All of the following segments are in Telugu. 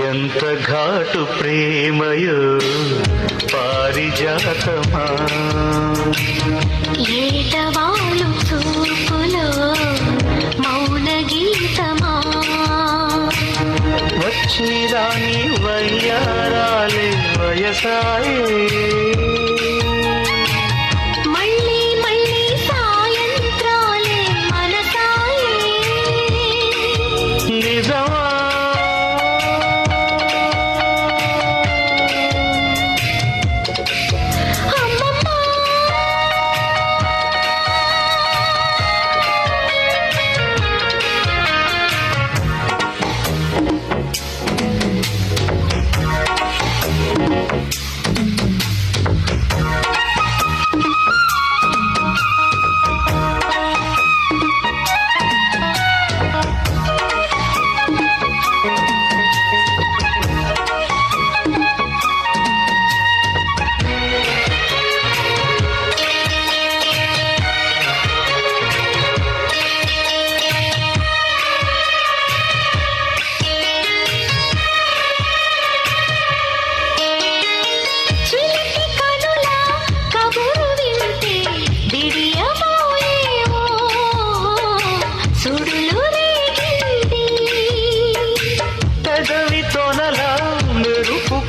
ఎంత ఘాటు ప్రేమయో పారిజాతమా, ఏటవాలు చూపులో మౌన గీతమా, వచ్చిరాని వయ్యారాలే వయసాయే, మళ్ళీ మళ్ళీ సాయంత్రాలే మనసాయే. నిజమా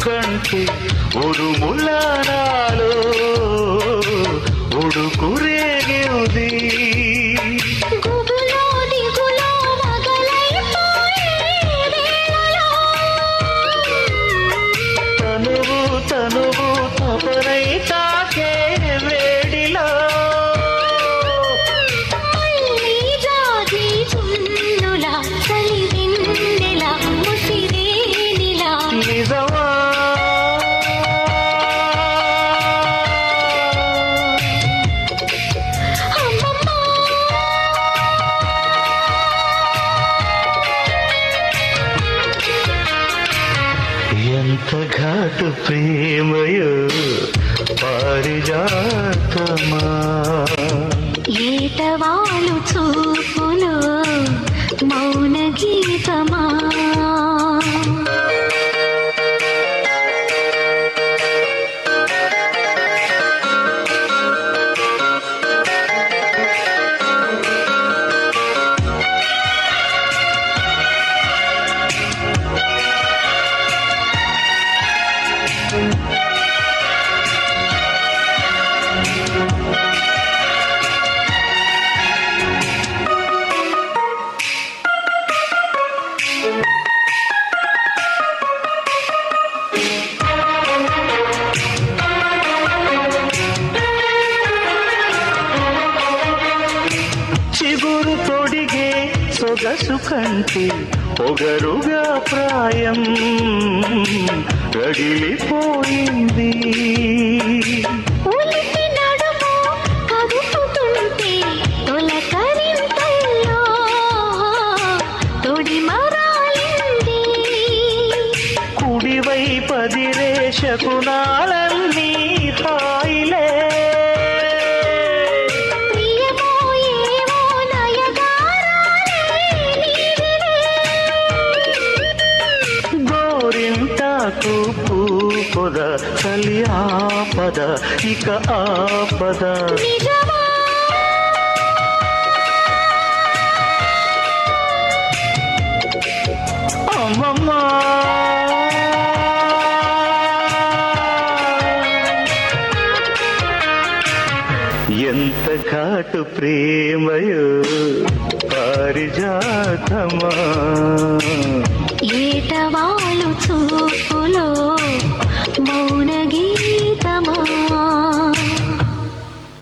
కంటే ఉరుములానాలో ఉడుకురేగింది, గుబులో దిగులో మగలైపోయే వేళలో, తనువు తనువు తపనై తాకే వేడిలో, మళ్ళీ జాజి చున్నులా చలి వెన్నెలా ముసిరేనిలా. నిజమా ఎంత ఘాటు ప్రేమయో పారిజాతమా, ఏటవాలు చూపులో మౌన గీతమా. చిగురు తొడిగే సొగసు కంటే పొగరుగా ప్రాయం రగిలిపోయింది, ఉలిపి నడుము కదుపుతుంటే తొలకరింతల్లో తొడి మరాలింది, కుడివై పదిరే శకునాలన్నీ హాయిలే, గోరింటాకు పూపద చలి ఆపద ఇక ఆపద. నిజమా అమ్మమ్మా ఎంత ఘాటు ప్రేమయో పారిజాతమా, ఏటవాలు చూపులో మౌన